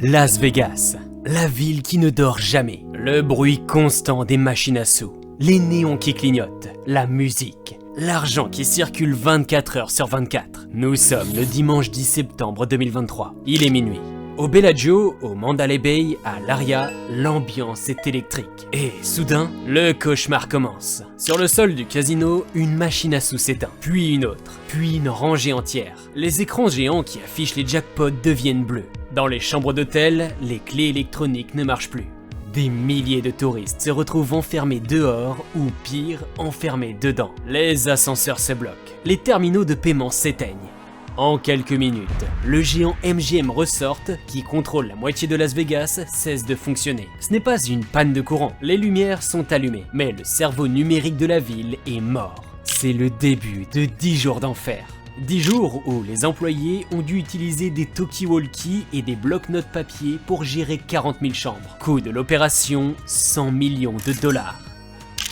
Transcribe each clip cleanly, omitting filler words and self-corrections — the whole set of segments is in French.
Las Vegas, la ville qui ne dort jamais, le bruit constant des machines à sous, les néons qui clignotent, la musique, l'argent qui circule 24 heures sur 24. Nous sommes le dimanche 10 septembre 2023, il est minuit. Au Bellagio, au Mandalay Bay, à l'Aria, l'ambiance est électrique. Et soudain, le cauchemar commence. Sur le sol du casino, une machine à sous s'éteint, puis une autre, puis une rangée entière. Les écrans géants qui affichent les jackpots deviennent bleus. Dans les chambres d'hôtel, les clés électroniques ne marchent plus. Des milliers de touristes se retrouvent enfermés dehors ou pire, enfermés dedans. Les ascenseurs se bloquent, les terminaux de paiement s'éteignent. En quelques minutes, le géant MGM Resort, qui contrôle la moitié de Las Vegas, cesse de fonctionner. Ce n'est pas une panne de courant, les lumières sont allumées, mais le cerveau numérique de la ville est mort. C'est le début de 10 jours d'enfer. 10 jours où les employés ont dû utiliser des talkie-walkie et des blocs-notes papier pour gérer 40 000 chambres. Coût de l'opération, 100 millions de dollars.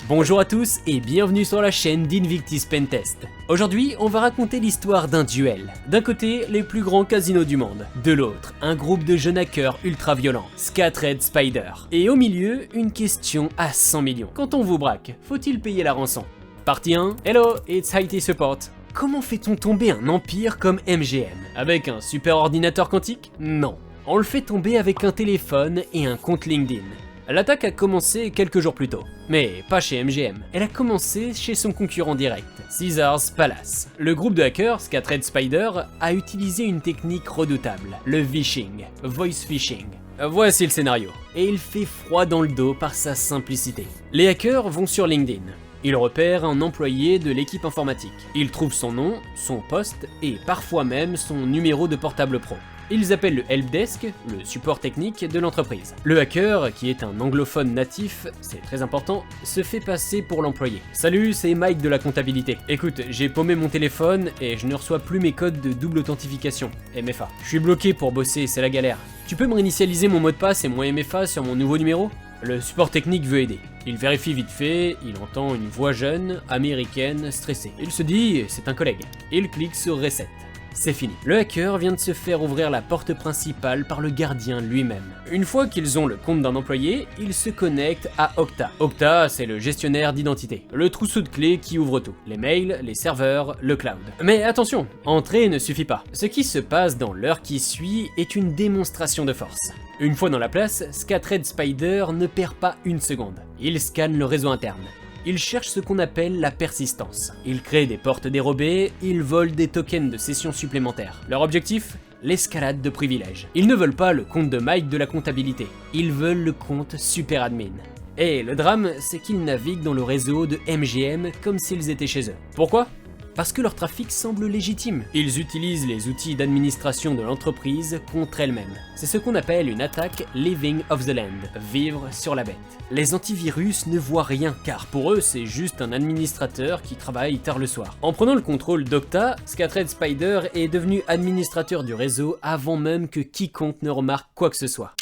Bonjour à tous et bienvenue sur la chaîne d'Invictus Pentest. Aujourd'hui, on va raconter l'histoire d'un duel. D'un côté, les plus grands casinos du monde. De l'autre, un groupe de jeunes hackers ultra violents, Scattered Spider. Et au milieu, une question à 100 millions. Quand on vous braque, faut-il payer la rançon? Partie 1, hello, it's IT Support. Comment fait-on tomber un empire comme MGM? Avec un super ordinateur quantique? Non. On le fait tomber avec un téléphone et un compte LinkedIn. L'attaque a commencé quelques jours plus tôt, mais pas chez MGM. Elle a commencé chez son concurrent direct, Caesars Palace. Le groupe de hackers, Scattered Spider, a utilisé une technique redoutable, le vishing, voice phishing. Voici le scénario, et il fait froid dans le dos par sa simplicité. Les hackers vont sur LinkedIn. Ils repèrent un employé de l'équipe informatique. Ils trouvent son nom, son poste et parfois même son numéro de portable pro. Ils appellent le helpdesk, le support technique de l'entreprise. Le hacker, qui est un anglophone natif, c'est très important, se fait passer pour l'employé. Salut, c'est Mike de la comptabilité. Écoute, j'ai paumé mon téléphone et je ne reçois plus mes codes de double authentification, MFA. Je suis bloqué pour bosser, c'est la galère. Tu peux me réinitialiser mon mot de passe et mon MFA sur mon nouveau numéro? Le support technique veut aider. Il vérifie vite fait, il entend une voix jeune, américaine, stressée. Il se dit, c'est un collègue. Il clique sur Reset. C'est fini. Le hacker vient de se faire ouvrir la porte principale par le gardien lui-même. Une fois qu'ils ont le compte d'un employé, ils se connectent à Okta. Okta, c'est le gestionnaire d'identité, le trousseau de clés qui ouvre tout. Les mails, les serveurs, le cloud. Mais attention, entrer ne suffit pas. Ce qui se passe dans l'heure qui suit est une démonstration de force. Une fois dans la place, Scattered Spider ne perd pas une seconde. Il scanne le réseau interne. Ils cherchent ce qu'on appelle la persistance. Ils créent des portes dérobées, ils volent des tokens de session supplémentaires. Leur objectif? L'escalade de privilèges. Ils ne veulent pas le compte de Mike de la comptabilité, ils veulent le compte SuperAdmin. Et le drame, c'est qu'ils naviguent dans le réseau de MGM comme s'ils étaient chez eux. Pourquoi? Parce que leur trafic semble légitime. Ils utilisent les outils d'administration de l'entreprise contre elle-même. C'est ce qu'on appelle une attaque living off the land, vivre sur la bête. Les antivirus ne voient rien, car pour eux c'est juste un administrateur qui travaille tard le soir. En prenant le contrôle d'Okta, Scattered Spider est devenu administrateur du réseau avant même que quiconque ne remarque quoi que ce soit.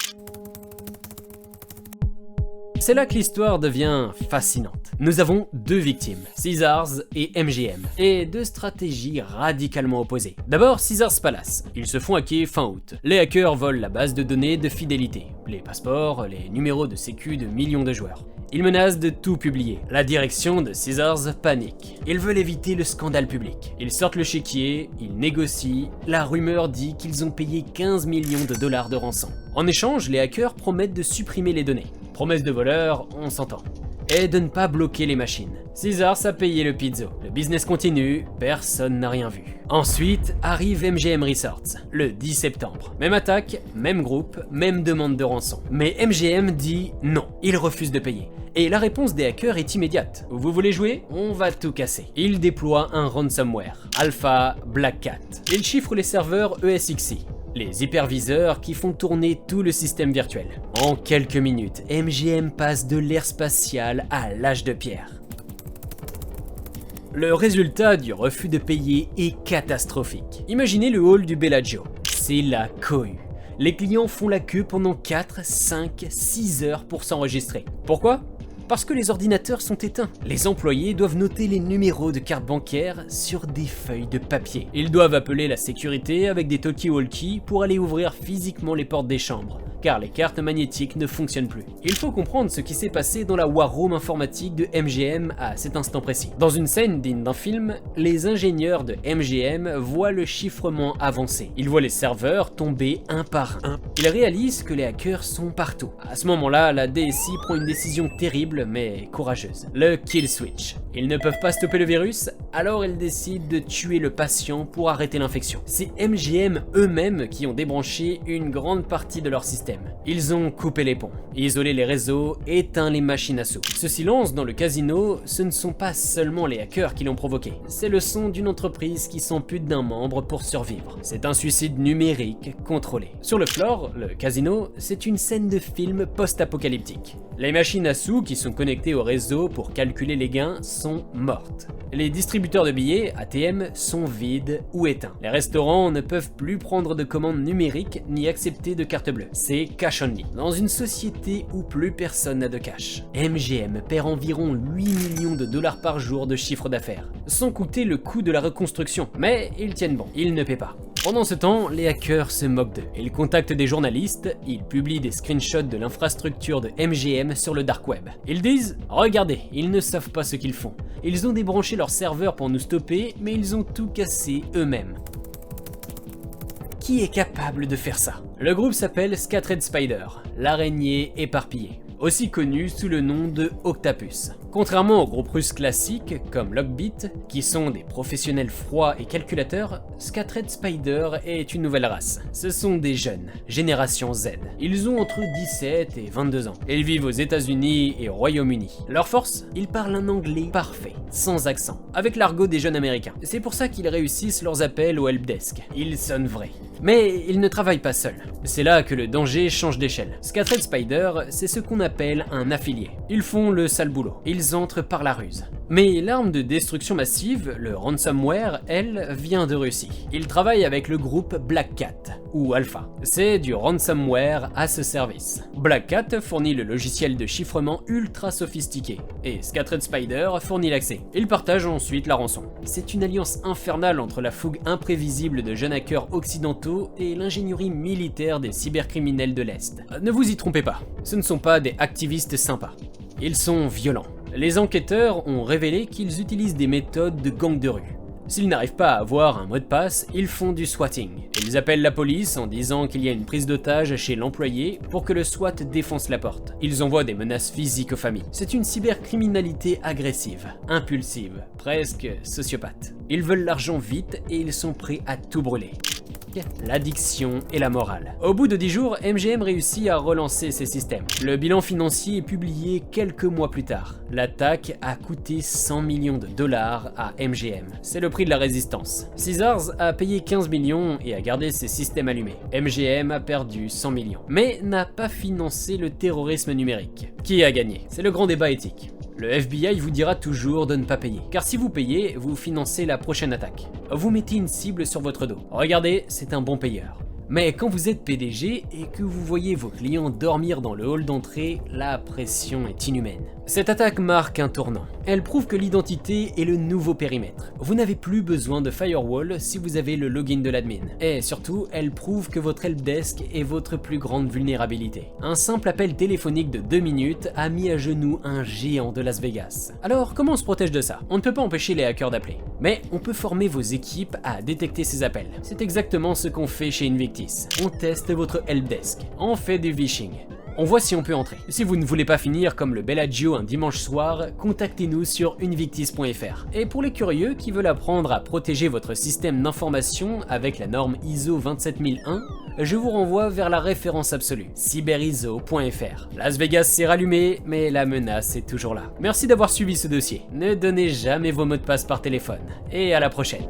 C'est là que l'histoire devient fascinante. Nous avons deux victimes, Caesars et MGM, et deux stratégies radicalement opposées. D'abord, Caesars Palace. Ils se font hacker fin août. Les hackers volent la base de données de fidélité, les passeports, les numéros de sécu de millions de joueurs. Ils menacent de tout publier. La direction de Caesars panique. Ils veulent éviter le scandale public. Ils sortent le chéquier, ils négocient. La rumeur dit qu'ils ont payé 15 millions de dollars de rançon. En échange, les hackers promettent de supprimer les données. Promesse de voleur, on s'entend. Et de ne pas bloquer les machines. Caesars a payé le pizzo. Le business continue, personne n'a rien vu. Ensuite arrive MGM Resorts, le 10 septembre. Même attaque, même groupe, même demande de rançon. Mais MGM dit non, il refuse de payer. Et la réponse des hackers est immédiate. Vous voulez jouer? On va tout casser. Ils déploient un ransomware, Alpha Black Cat. Ils chiffrent les serveurs ESXi, les hyperviseurs qui font tourner tout le système virtuel. En quelques minutes, MGM passe de l'ère spatiale à l'âge de pierre. Le résultat du refus de payer est catastrophique. Imaginez le hall du Bellagio. C'est la cohue. Les clients font la queue pendant 4, 5, 6 heures pour s'enregistrer. Pourquoi? Parce que les ordinateurs sont éteints. Les employés doivent noter les numéros de carte bancaire sur des feuilles de papier. Ils doivent appeler la sécurité avec des talkie-walkie pour aller ouvrir physiquement les portes des chambres, car les cartes magnétiques ne fonctionnent plus. Il faut comprendre ce qui s'est passé dans la war room informatique de MGM à cet instant précis. Dans une scène digne d'un film, les ingénieurs de MGM voient le chiffrement avancer. Ils voient les serveurs tomber un par un. Ils réalisent que les hackers sont partout. À ce moment-là, la DSI prend une décision terrible mais courageuse. Le kill switch. Ils ne peuvent pas stopper le virus, alors ils décident de tuer le patient pour arrêter l'infection. C'est MGM eux-mêmes qui ont débranché une grande partie de leur système. Ils ont coupé les ponts, isolé les réseaux, éteint les machines à sous. Ce silence dans le casino, ce ne sont pas seulement les hackers qui l'ont provoqué. C'est le son d'une entreprise qui s'ampute d'un membre pour survivre. C'est un suicide numérique contrôlé. Sur le floor, le casino, c'est une scène de film post-apocalyptique. Les machines à sous qui sont connectées au réseau pour calculer les gains sont mortes. Les distributeurs de billets, ATM, sont vides ou éteints. Les restaurants ne peuvent plus prendre de commandes numériques ni accepter de carte bleue. C'est cash only. Dans une société où plus personne n'a de cash, MGM perd environ 8 millions de dollars par jour de chiffre d'affaires, sans coûter le coût de la reconstruction. Mais ils tiennent bon, ils ne paient pas. Pendant ce temps, les hackers se moquent d'eux. Ils contactent des journalistes, ils publient des screenshots de l'infrastructure de MGM sur le dark web. Ils disent « Regardez, ils ne savent pas ce qu'ils font. Ils ont débranché leur serveur pour nous stopper, mais ils ont tout cassé eux-mêmes. » Qui est capable de faire ça? Le groupe s'appelle Scattered Spider, l'araignée éparpillée, aussi connu sous le nom de Octapus. Contrairement aux groupes russes classiques comme Lockbit, qui sont des professionnels froids et calculateurs, Scattered Spider est une nouvelle race. Ce sont des jeunes, génération Z. Ils ont entre 17 et 22 ans. Ils vivent aux États-Unis et au Royaume-Uni. Leur force, ils parlent un anglais parfait, sans accent, avec l'argot des jeunes américains. C'est pour ça qu'ils réussissent leurs appels au helpdesk. Ils sonnent vrais. Mais ils ne travaillent pas seuls. C'est là que le danger change d'échelle. Scattered Spider, c'est ce qu'on appelle un affilié. Ils font le sale boulot. Ils entrent par la ruse. Mais l'arme de destruction massive, le ransomware, elle, vient de Russie. Ils travaillent avec le groupe Black Cat, ou Alpha. C'est du ransomware à ce service. Black Cat fournit le logiciel de chiffrement ultra sophistiqué, et Scattered Spider fournit l'accès. Ils partagent ensuite la rançon. C'est une alliance infernale entre la fougue imprévisible de jeunes hackers occidentaux et l'ingénierie militaire des cybercriminels de l'Est. Ne vous y trompez pas, ce ne sont pas des activistes sympas. Ils sont violents. Les enquêteurs ont révélé qu'ils utilisent des méthodes de gang de rue. S'ils n'arrivent pas à avoir un mot de passe, ils font du swatting. Ils appellent la police en disant qu'il y a une prise d'otage chez l'employé pour que le SWAT défonce la porte. Ils envoient des menaces physiques aux familles. C'est une cybercriminalité agressive, impulsive, presque sociopathe. Ils veulent l'argent vite et ils sont prêts à tout brûler. L'addiction et la morale. Au bout de 10 jours, MGM réussit à relancer ses systèmes. Le bilan financier est publié quelques mois plus tard. L'attaque a coûté 100 millions de dollars à MGM. C'est le prix de la résistance. Caesars a payé 15 millions et a gardé ses systèmes allumés. MGM a perdu 100 millions, mais n'a pas financé le terrorisme numérique. Qui a gagné? C'est le grand débat éthique. Le FBI vous dira toujours de ne pas payer, car si vous payez, vous financez la prochaine attaque. Vous mettez une cible sur votre dos. Regardez, c'est un bon payeur. Mais quand vous êtes PDG et que vous voyez vos clients dormir dans le hall d'entrée, la pression est inhumaine. Cette attaque marque un tournant. Elle prouve que l'identité est le nouveau périmètre. Vous n'avez plus besoin de firewall si vous avez le login de l'admin. Et surtout, elle prouve que votre helpdesk est votre plus grande vulnérabilité. Un simple appel téléphonique de 2 minutes a mis à genoux un géant de Las Vegas. Alors, comment on se protège de ça? On ne peut pas empêcher les hackers d'appeler. Mais on peut former vos équipes à détecter ces appels. C'est exactement ce qu'on fait chez Invictis. On teste votre helpdesk. On fait du phishing. On voit si on peut entrer. Si vous ne voulez pas finir comme le Bellagio un dimanche soir, contactez-nous sur invictis.fr. Et pour les curieux qui veulent apprendre à protéger votre système d'information avec la norme ISO 27001, je vous renvoie vers la référence absolue, cyberiso.fr. Las Vegas s'est rallumé, mais la menace est toujours là. Merci d'avoir suivi ce dossier. Ne donnez jamais vos mots de passe par téléphone. Et à la prochaine.